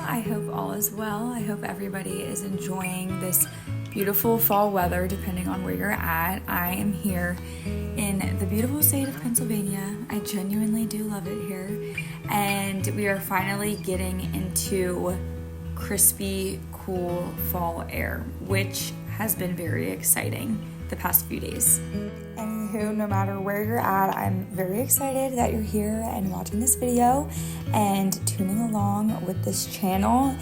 I hope all is well. I hope everybody is enjoying this beautiful fall weather, depending on where you're at. I am here in the beautiful state of Pennsylvania. I genuinely do love it here. And we are finally getting into crispy, cool fall air, which has been very exciting the past few days. Anywho, no matter where you're at, I'm very excited that you're here and watching this video and tuning along with this channel.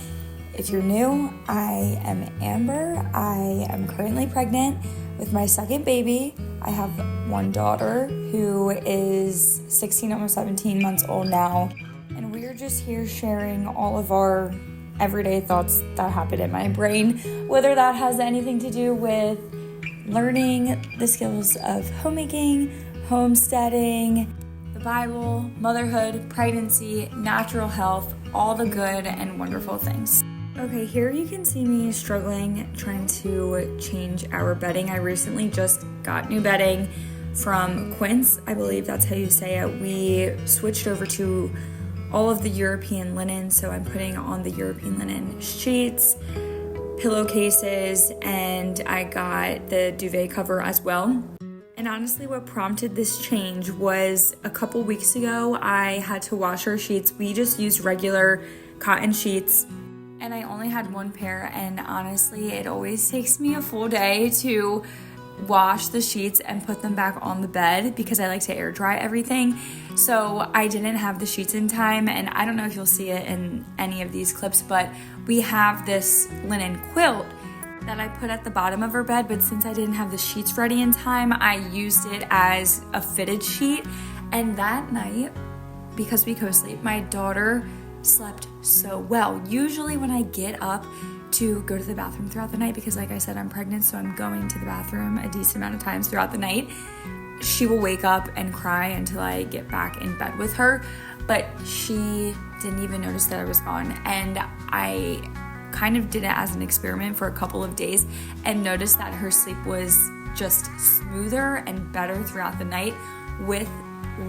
If you're new, I am Amber. I am currently pregnant with my second baby. I have one daughter who is 16, almost 17 months old now. And we're just here sharing all of our everyday thoughts that happen in my brain, whether that has anything to do with learning the skills of homemaking, homesteading, the Bible, motherhood, pregnancy, natural health, all the good and wonderful things. Okay, here you can see me struggling trying to change our bedding. I recently just got new bedding from Quince. I believe that's how you say it. We switched over to all of the European linen, so I'm putting on the European linen sheets, pillowcases, and I got the duvet cover as well. And honestly, what prompted this change was a couple weeks ago, I had to wash our sheets. We just used regular cotton sheets, and I only had one pair, and honestly, it always takes me a full day to wash the sheets and put them back on the bed because I like to air dry everything. So I didn't have the sheets in time, and I don't know if you'll see it in any of these clips, but we have this linen quilt that I put at the bottom of our bed, but since I didn't have the sheets ready in time, I used it as a fitted sheet. And that night, because we co-sleep, my daughter slept so well. Usually when I get up to go to the bathroom throughout the night, because like I said, I'm pregnant, so I'm going to the bathroom a decent amount of times throughout the night, she will wake up and cry until I get back in bed with her. But she didn't even notice that I was gone, and I kind of did it as an experiment for a couple of days and noticed that her sleep was just smoother and better throughout the night with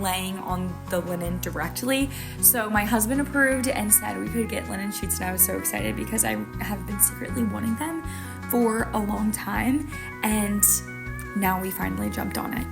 laying on the linen directly. So my husband approved and said we could get linen sheets, and I was so excited because I have been secretly wanting them for a long time, and now we finally jumped on it.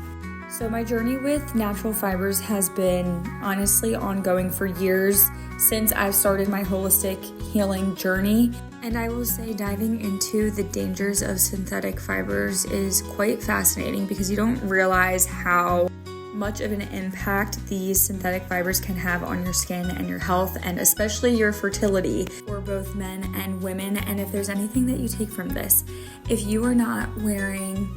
So my journey with natural fibers has been honestly ongoing for years since I've started my holistic healing journey. And I will say diving into the dangers of synthetic fibers is quite fascinating because you don't realize how much of an impact these synthetic fibers can have on your skin and your health, and especially your fertility for both men and women. And if there's anything that you take from this, if you are not wearing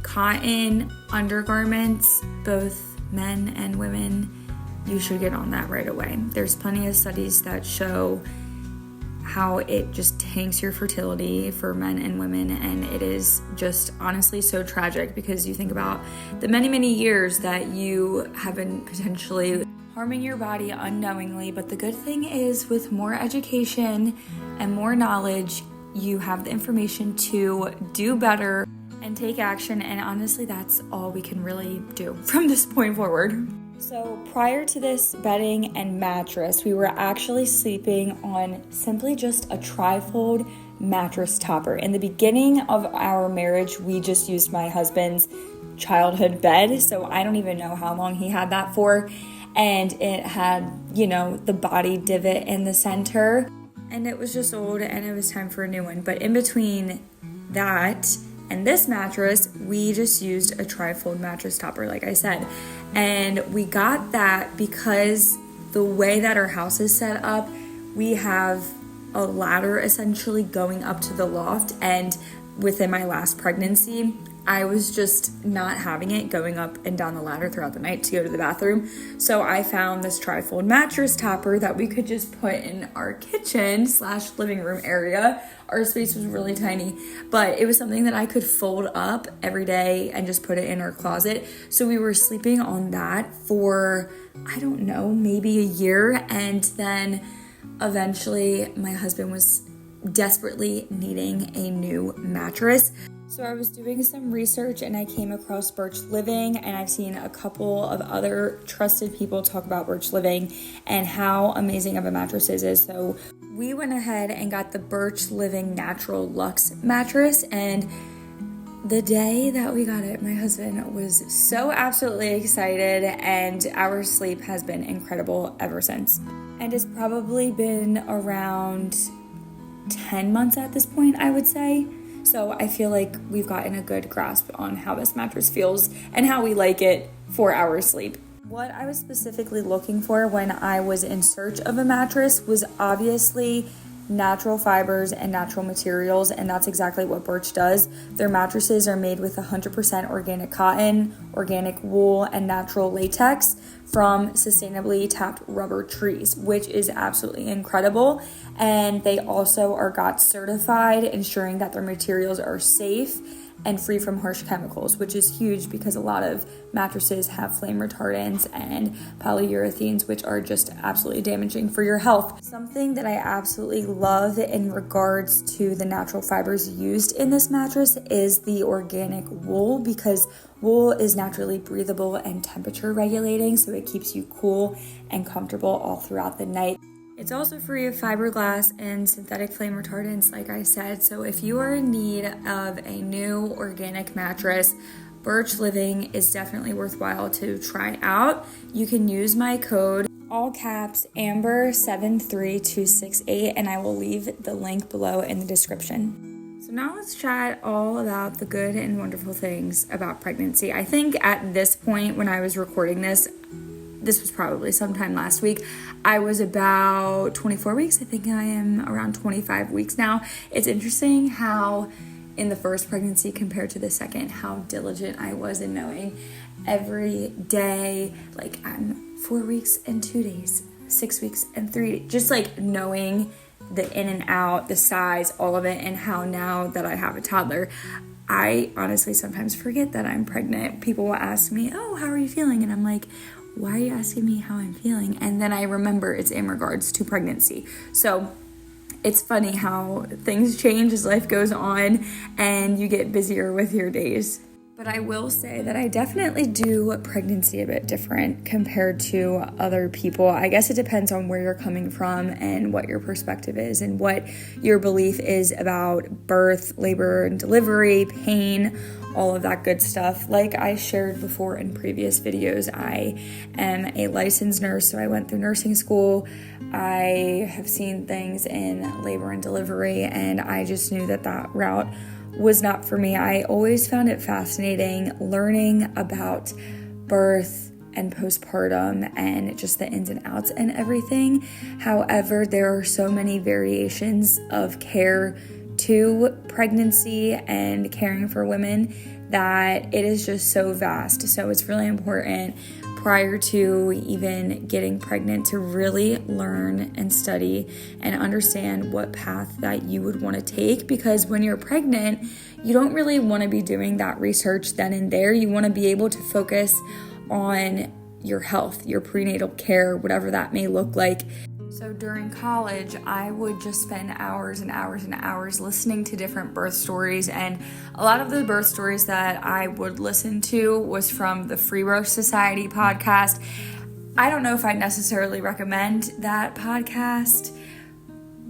cotton undergarments, both men and women, you should get on that right away. There's plenty of studies that show how it just tanks your fertility for men and women, and it is just honestly so tragic because you think about the many years that you have been potentially harming your body unknowingly. But the good thing is, with more education and more knowledge, you have the information to do better and take action, and honestly, that's all we can really do from this point forward. So prior to this bedding and mattress, we were actually sleeping on simply just a trifold mattress topper. In the beginning of our marriage, we just used my husband's childhood bed, so I don't even know how long he had that for, and it had, the body divot in the center, and it was just old and it was time for a new one. But in between that and this mattress, we just used a trifold mattress topper, like I said. And we got that because the way that our house is set up, we have a ladder essentially going up to the loft. And within my last pregnancy, I was just not having it going up and down the ladder throughout the night to go to the bathroom. So I found this trifold mattress topper that we could just put in our kitchen/living room area. Our space was really tiny, but it was something that I could fold up every day and just put it in our closet. So we were sleeping on that for, I don't know, maybe a year. And then eventually my husband was desperately needing a new mattress. So I was doing some research and I came across Birch Living, and I've seen a couple of other trusted people talk about Birch Living and how amazing of a mattress it is. So we went ahead and got the Birch Living Natural Luxe mattress, and the day that we got it, my husband was so absolutely excited, and our sleep has been incredible ever since. And it's probably been around 10 months at this point, I would say. So I feel like we've gotten a good grasp on how this mattress feels and how we like it for our sleep. What I was specifically looking for when I was in search of a mattress was obviously natural fibers and natural materials, and that's exactly what Birch does. Their mattresses are made with 100% organic cotton, organic wool, and natural latex from sustainably tapped rubber trees, which is absolutely incredible. And they also are GOTS certified, ensuring that their materials are safe and free from harsh chemicals, which is huge because a lot of mattresses have flame retardants and polyurethanes, which are just absolutely damaging for your health. Something that I absolutely love in regards to the natural fibers used in this mattress is the organic wool, because wool is naturally breathable and temperature regulating, so it keeps you cool and comfortable all throughout the night. It's also free of fiberglass and synthetic flame retardants, like I said. So if you are in need of a new organic mattress, Birch Living is definitely worthwhile to try out. You can use my code, all caps, Amber73268, and I will leave the link below in the description. So now let's chat all about the good and wonderful things about pregnancy. I think at this point when I was recording this was probably sometime last week, I was about 24 weeks. I think I am around 25 weeks now. It's interesting how in the first pregnancy compared to the second, how diligent I was in knowing every day, like I'm 4 weeks and 2 days, 6 weeks and 3 days, just like knowing the in and out, the size, all of it, and how now that I have a toddler, I honestly sometimes forget that I'm pregnant. People will ask me, oh, how are you feeling? And I'm like, why are you asking me how I'm feeling? And then I remember it's in regards to pregnancy. So it's funny how things change as life goes on and you get busier with your days. But I will say that I definitely do pregnancy a bit different compared to other people. I guess it depends on where you're coming from and what your perspective is and what your belief is about birth, labor and delivery, pain, all of that good stuff. Like I shared before in previous videos, I am a licensed nurse, so I went through nursing school. I have seen things in labor and delivery, and I just knew that that route was not for me. I always found it fascinating learning about birth and postpartum and just the ins and outs and everything. However, there are so many variations of care to pregnancy and caring for women that it is just so vast. So it's really important prior to even getting pregnant to really learn and study and understand what path that you would want to take, because when you're pregnant, you don't really want to be doing that research then and there. You want to be able to focus on your health, your prenatal care, whatever that may look like. So during college, I would just spend hours and hours and hours listening to different birth stories, and a lot of the birth stories that I would listen to was from the Free Birth Society podcast. I don't know if I necessarily recommend that podcast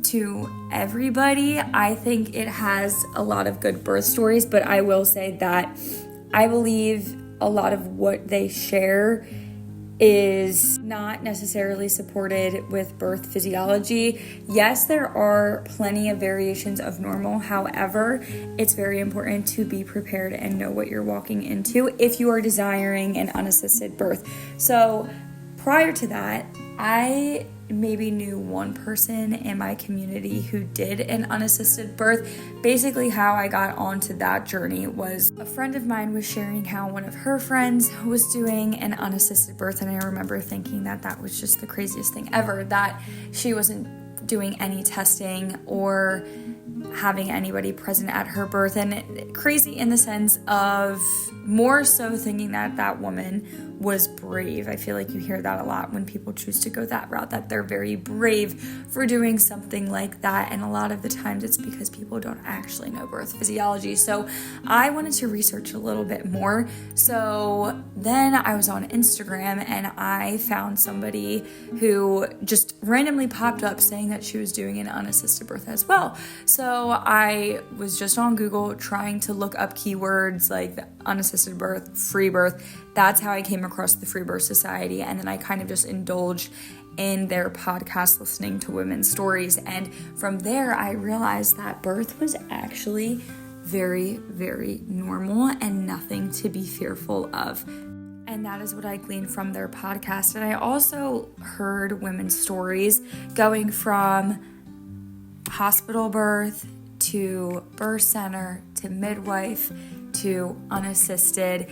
to everybody. I think it has a lot of good birth stories, but I will say that I believe a lot of what they share is not necessarily supported with birth physiology. Yes, there are plenty of variations of normal. However, it's very important to be prepared and know what you're walking into if you are desiring an unassisted birth. So prior to that, I maybe knew one person in my community who did an unassisted birth. Basically, how I got onto that journey was a friend of mine was sharing how one of her friends was doing an unassisted birth, and I remember thinking that that was just the craziest thing ever, that she wasn't doing any testing or having anybody present at her birth, and crazy in the sense of more so thinking that that woman was brave. I feel like you hear that a lot when people choose to go that route, that they're very brave for doing something like that. And a lot of the times it's because people don't actually know birth physiology. So I wanted to research a little bit more. So then I was on Instagram and I found somebody who just randomly popped up saying that she was doing an unassisted birth as well. So I was just on Google trying to look up keywords like the unassisted birth, free birth. That's how I came across the Free Birth Society, and then I kind of just indulged in their podcast, listening to women's stories, and from there I realized that birth was actually very, very normal and nothing to be fearful of. And that is what I gleaned from their podcast. And I also heard women's stories going from hospital birth to birth center to midwife to unassisted.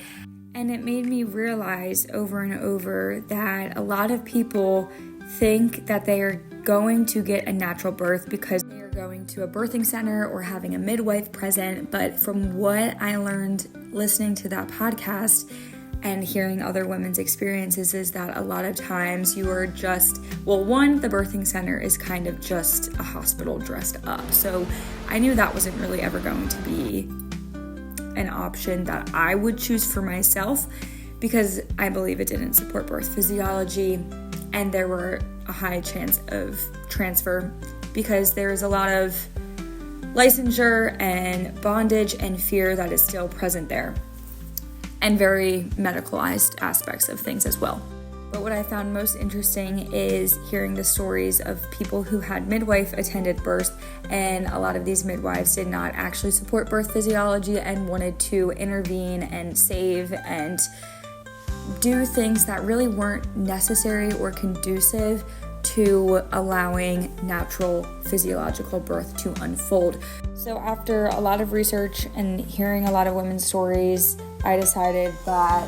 And it made me realize over and over that a lot of people think that they are going to get a natural birth because they are going to a birthing center or having a midwife present. But from what I learned listening to that podcast and hearing other women's experiences is that a lot of times you are just, well, one, the birthing center is kind of just a hospital dressed up. So I knew that wasn't really ever going to be an option that I would choose for myself because I believe it didn't support birth physiology, and there were a high chance of transfer because there is a lot of licensure and bondage and fear that is still present there, and very medicalized aspects of things as well. But what I found most interesting is hearing the stories of people who had midwife attended births, and a lot of these midwives did not actually support birth physiology and wanted to intervene and save and do things that really weren't necessary or conducive to allowing natural physiological birth to unfold. So after a lot of research and hearing a lot of women's stories, I decided that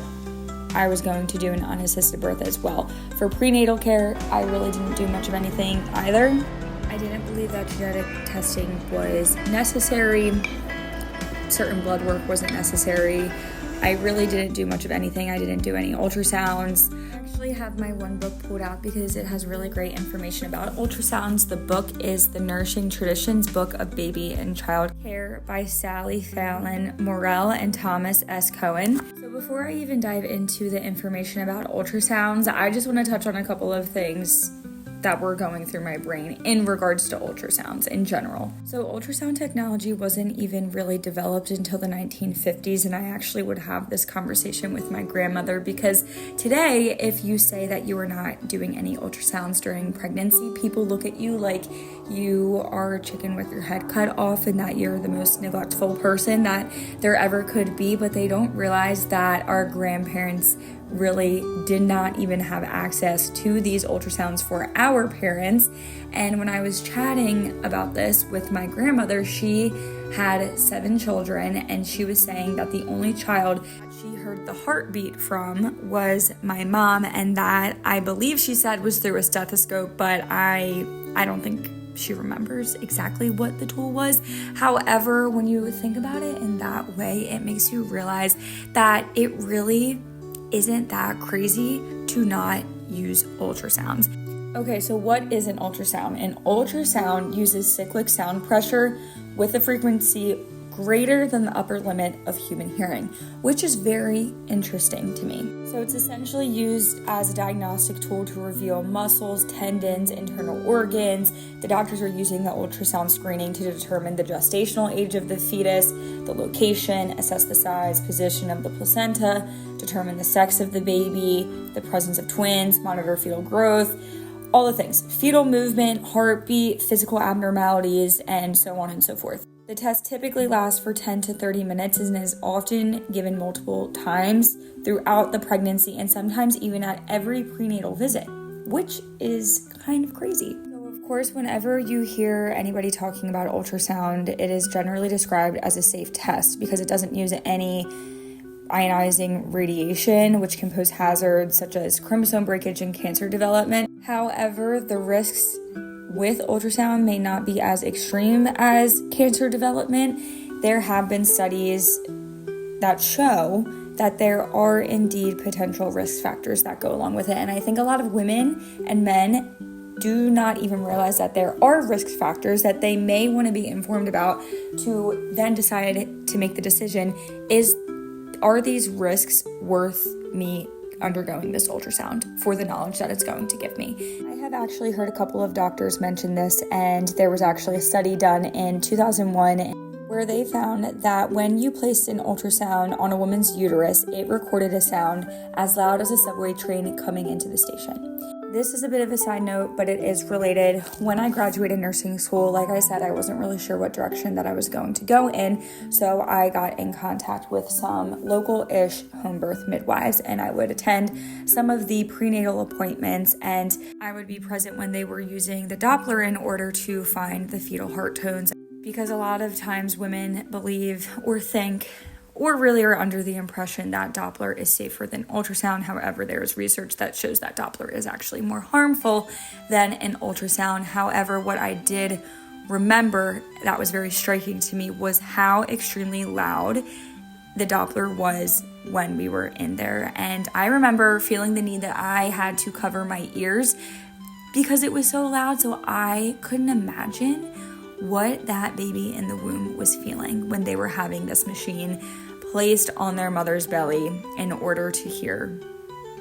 I was going to do an unassisted birth as well. For prenatal care, I really didn't do much of anything either. I didn't believe that genetic testing was necessary. Certain blood work wasn't necessary. I really didn't do much of anything. I didn't do any ultrasounds. I actually have my one book pulled out because it has really great information about ultrasounds. The book is The Nourishing Traditions Book of Baby and Child Care by Sally Fallon Morell and Thomas S. Cohen. So before I even dive into the information about ultrasounds, I just want to touch on a couple of things that were going through my brain in regards to ultrasounds in general. So ultrasound technology wasn't even really developed until the 1950s, and I actually would have this conversation with my grandmother because today, if you say that you are not doing any ultrasounds during pregnancy, people look at you like you are a chicken with your head cut off and that you're the most neglectful person that there ever could be, but they don't realize that our grandparents really did not even have access to these ultrasounds for our parents. And when I was chatting about this with my grandmother, she had 7 children, and she was saying that the only child she heard the heartbeat from was my mom, and that I believe she said was through a stethoscope, but I don't think she remembers exactly what the tool was. However, when you think about it in that way, it makes you realize that it really isn't that crazy to not use ultrasounds. Okay, so what is an ultrasound? An ultrasound uses cyclic sound pressure with a frequency greater than the upper limit of human hearing, which is very interesting to me. So it's essentially used as a diagnostic tool to reveal muscles, tendons, internal organs. The doctors are using the ultrasound screening to determine the gestational age of the fetus, the location, assess the size, position of the placenta, determine the sex of the baby, the presence of twins, monitor fetal growth, all the things, fetal movement, heartbeat, physical abnormalities, and so on and so forth. The test typically lasts for 10 to 30 minutes and is often given multiple times throughout the pregnancy and sometimes even at every prenatal visit, which is kind of crazy. So of course, whenever you hear anybody talking about ultrasound, it is generally described as a safe test because it doesn't use any ionizing radiation, which can pose hazards such as chromosome breakage and cancer development. However, the risks with ultrasound may not be as extreme as cancer development. There have been studies that show that there are indeed potential risk factors that go along with it. And I think a lot of women and men do not even realize that there are risk factors that they may want to be informed about to then decide to make the decision, are these risks worth me undergoing this ultrasound for the knowledge that it's going to give me? I have actually heard a couple of doctors mention this, and there was actually a study done in 2001 where they found that when you placed an ultrasound on a woman's uterus, it recorded a sound as loud as a subway train coming into the station. This is a bit of a side note, but it is related. When I graduated nursing school, like I said, I wasn't really sure what direction that I was going to go in, so I got in contact with some local-ish home birth midwives, and I would attend some of the prenatal appointments, and I would be present when they were using the Doppler in order to find the fetal heart tones. Because a lot of times women believe or think or really are under the impression that Doppler is safer than ultrasound. However, there is research that shows that Doppler is actually more harmful than an ultrasound. However, what I did remember that was very striking to me was how extremely loud the Doppler was when we were in there. And I remember feeling the need that I had to cover my ears because it was so loud. So I couldn't imagine what that baby in the womb was feeling when they were having this machine placed on their mother's belly in order to hear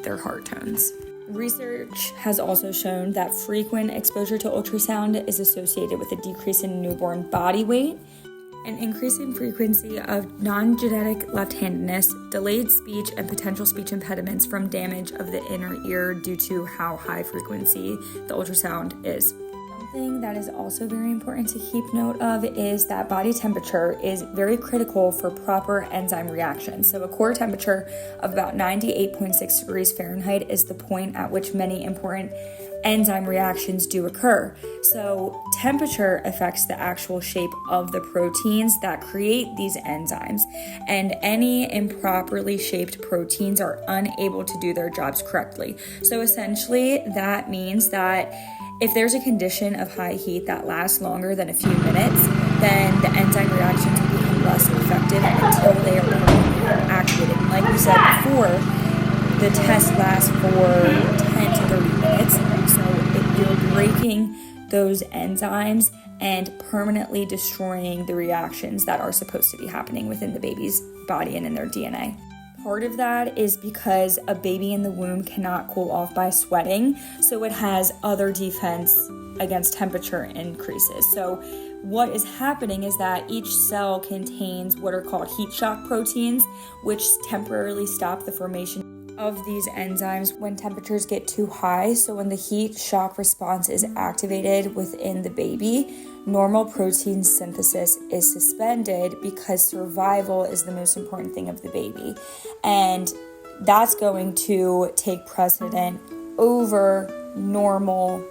their heart tones. Research has also shown that frequent exposure to ultrasound is associated with a decrease in newborn body weight, an increase in frequency of non-genetic left-handedness, delayed speech, and potential speech impediments from damage of the inner ear due to how high frequency the ultrasound is. Something that is also very important to keep note of is that body temperature is very critical for proper enzyme reactions. So a core temperature of about 98.6 degrees Fahrenheit is the point at which many important enzyme reactions do occur. So temperature affects the actual shape of the proteins that create these enzymes, and any improperly shaped proteins are unable to do their jobs correctly. So essentially that means that if there's a condition of high heat that lasts longer than a few minutes, then the enzyme reactions will become less effective until they are permanently activated. And like we said before, the test lasts for 10 to 30 minutes. So if you're breaking those enzymes and permanently destroying the reactions that are supposed to be happening within the baby's body and in their DNA. Part of that is because a baby in the womb cannot cool off by sweating, so it has other defense against temperature increases. So what is happening is that each cell contains what are called heat shock proteins, which temporarily stop the formation of these enzymes when temperatures get too high. So when the heat shock response is activated within the baby, normal protein synthesis is suspended because survival is the most important thing of the baby. And that's going to take precedent over normal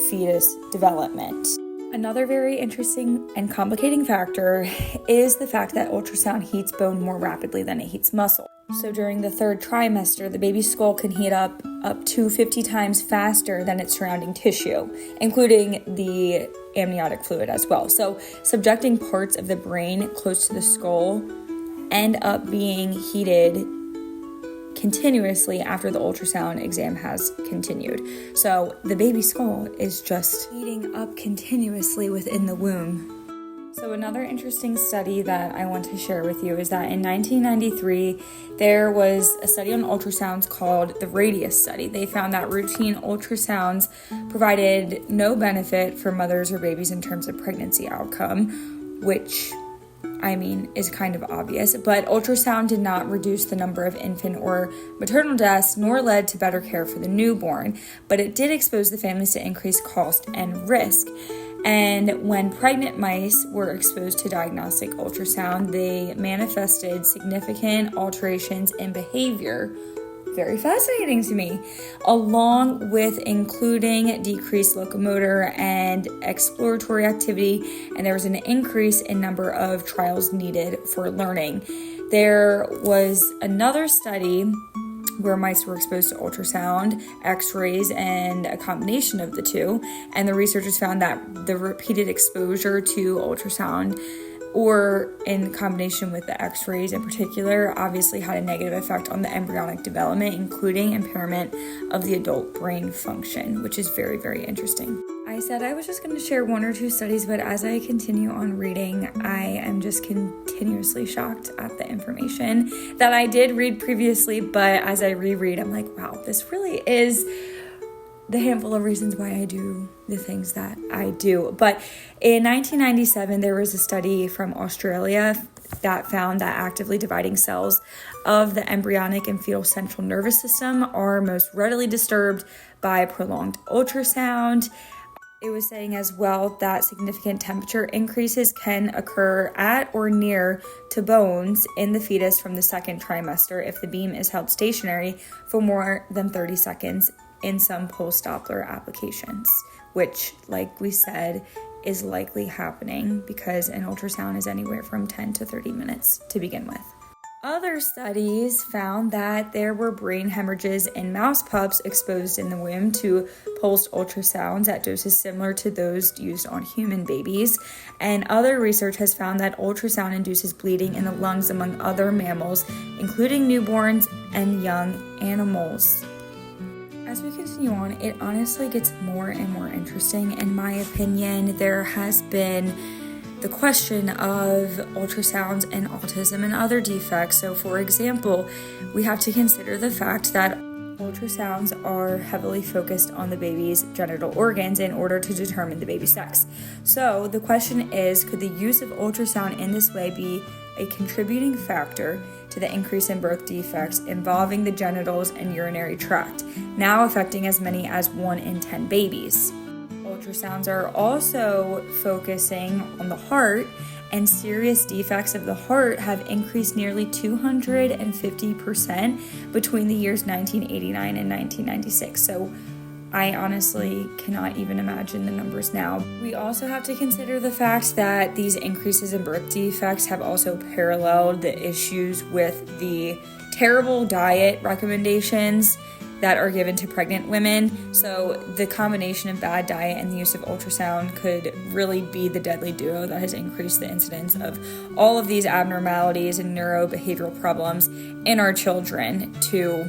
fetus development. Another very interesting and complicating factor is the fact that ultrasound heats bone more rapidly than it heats muscle. So during the third trimester, the baby's skull can heat up to 50 times faster than its surrounding tissue, including the amniotic fluid as well. So subjecting parts of the brain close to the skull end up being heated continuously after the ultrasound exam has continued. So the baby's skull is just heating up continuously within the womb. So another interesting study that I want to share with you is that in 1993, there was a study on ultrasounds called the Radius study. They found that routine ultrasounds provided no benefit for mothers or babies in terms of pregnancy outcome, which is kind of obvious, but ultrasound did not reduce the number of infant or maternal deaths, nor led to better care for the newborn, but it did expose the families to increased cost and risk. And when pregnant mice were exposed to diagnostic ultrasound, they manifested significant alterations in behavior. Very fascinating to me, along with including decreased locomotor and exploratory activity, and there was an increase in number of trials needed for learning. There was another study where mice were exposed to ultrasound, x-rays, and a combination of the two, and the researchers found that the repeated exposure to ultrasound or in combination with the x-rays in particular, obviously had a negative effect on the embryonic development, including impairment of the adult brain function, which is very, very interesting. I said I was just going to share one or two studies, but as I continue on reading, I am just continuously shocked at the information that I did read previously, but as I reread, I'm like, wow, this really is the handful of reasons why I do the things that I do. But in 1997, there was a study from Australia that found that actively dividing cells of the embryonic and fetal central nervous system are most readily disturbed by prolonged ultrasound. It was saying as well that significant temperature increases can occur at or near to bones in the fetus from the second trimester if the beam is held stationary for more than 30 seconds in some pulse Doppler applications, which, like we said, is likely happening because an ultrasound is anywhere from 10 to 30 minutes to begin with. Other studies found that there were brain hemorrhages in mouse pups exposed in the womb to pulsed ultrasounds at doses similar to those used on human babies. And other research has found that ultrasound induces bleeding in the lungs among other mammals, including newborns and young animals. As we continue on, it honestly gets more and more interesting. In my opinion, there has been the question of ultrasounds and autism and other defects. So, for example, we have to consider the fact that ultrasounds are heavily focused on the baby's genital organs in order to determine the baby's sex. So, the question is, could the use of ultrasound in this way be a contributing factor to the increase in birth defects involving the genitals and urinary tract, now affecting as many as 1 in 10 babies? Ultrasounds are also focusing on the heart, and serious defects of the heart have increased nearly 250% between the years 1989 and 1996. So I honestly cannot even imagine the numbers now. We also have to consider the fact that these increases in birth defects have also paralleled the issues with the terrible diet recommendations that are given to pregnant women. So the combination of bad diet and the use of ultrasound could really be the deadly duo that has increased the incidence of all of these abnormalities and neurobehavioral problems in our children to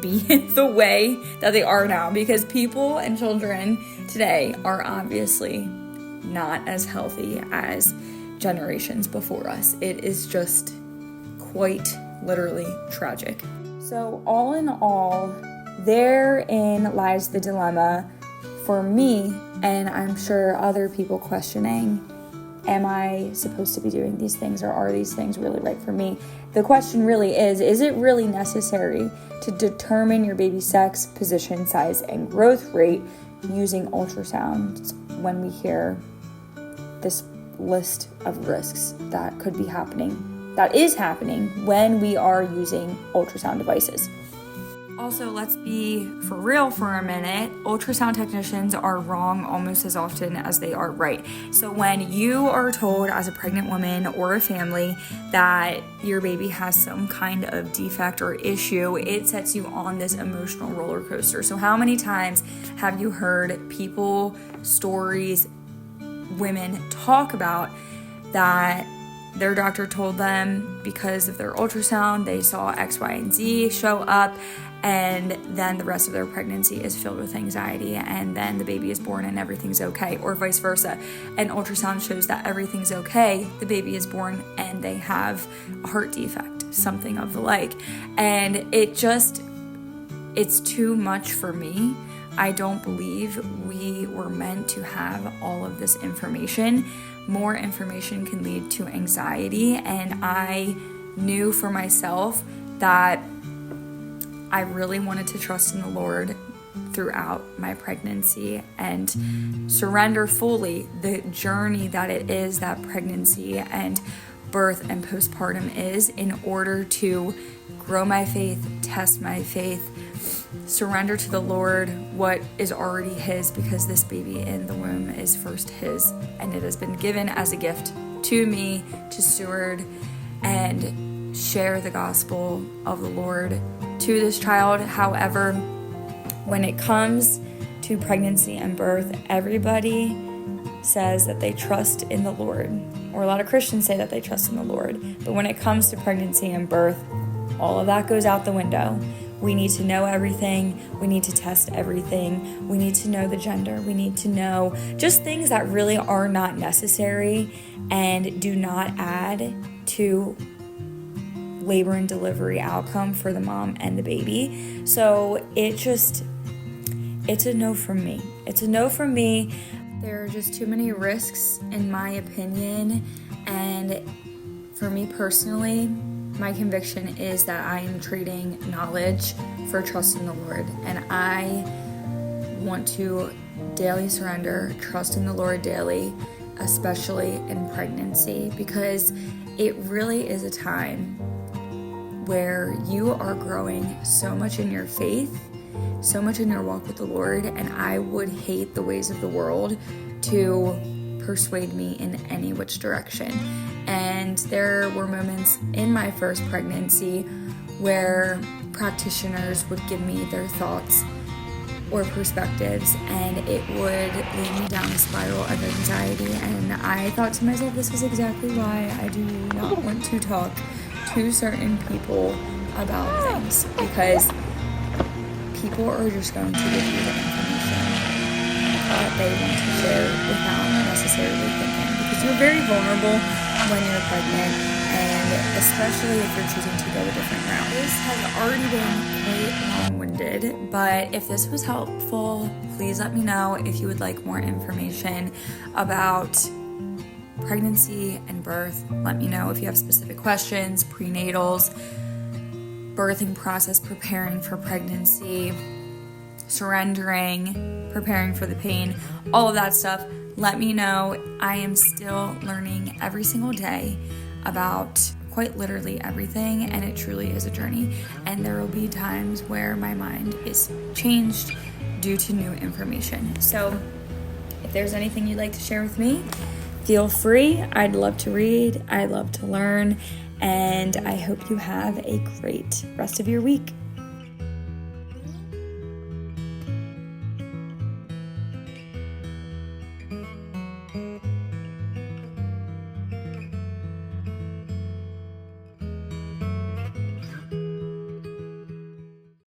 be the way that they are now, because people and children today are obviously not as healthy as generations before us. It is just quite literally tragic. So all in all, therein lies the dilemma for me, and I'm sure other people questioning, am I supposed to be doing these things, or are these things really right for me? The question really is it really necessary to determine your baby's sex, position, size, and growth rate using ultrasounds when we hear this list of risks that could be happening, that is happening when we are using ultrasound devices? Also, let's be for real for a minute. Ultrasound technicians are wrong almost as often as they are right. So when you are told as a pregnant woman or a family that your baby has some kind of defect or issue, it sets you on this emotional roller coaster. So how many times have you heard people, stories, women talk about that their doctor told them because of their ultrasound they saw X, Y, and Z show up, and then the rest of their pregnancy is filled with anxiety, and then the baby is born and everything's okay, or vice versa. An ultrasound shows that everything's okay, the baby is born and they have a heart defect, something of the like. And it's too much for me. I don't believe we were meant to have all of this information. More information can lead to anxiety, and I knew for myself that I really wanted to trust in the Lord throughout my pregnancy and surrender fully the journey that it is that pregnancy and birth and postpartum is, in order to grow my faith, test my faith, surrender to the Lord what is already His, because this baby in the womb is first His, and it has been given as a gift to me to steward and share the gospel of the Lord to this child. However, when it comes to pregnancy and birth, everybody says that they trust in the Lord, or a lot of Christians say that they trust in the Lord, but when it comes to pregnancy and birth, all of that goes out the window. We need to know everything. We need to test everything. We need to know the gender. We need to know just things that really are not necessary and do not add to labor and delivery outcome for the mom and the baby. So it's a no from me. It's a no from me. There are just too many risks, in my opinion, and for me personally, my conviction is that I am trading knowledge for trust in the Lord, and I want to daily surrender, trust in the Lord daily, especially in pregnancy, because it really is a time where you are growing so much in your faith, so much in your walk with the Lord, and I would hate the ways of the world to persuade me in any which direction. And there were moments in my first pregnancy where practitioners would give me their thoughts or perspectives, and it would lead me down a spiral of anxiety. And I thought to myself, this is exactly why I do not want to talk to certain people about things, because people are just going to give you the information that they want to share without necessarily thinking, because you're very vulnerable when you're pregnant, and especially if you're choosing to go a different route. This has already been quite long-winded, but if this was helpful, please let me know. If you would like more information about pregnancy and birth, let me know. If you have specific questions, prenatals, birthing process, preparing for pregnancy, surrendering, preparing for the pain, all of that stuff, let me know. I am still learning every single day about quite literally everything, and it truly is a journey. And there will be times where my mind is changed due to new information. So if there's anything you'd like to share with me, feel free. I'd love to read. I'd love to learn. And I hope you have a great rest of your week.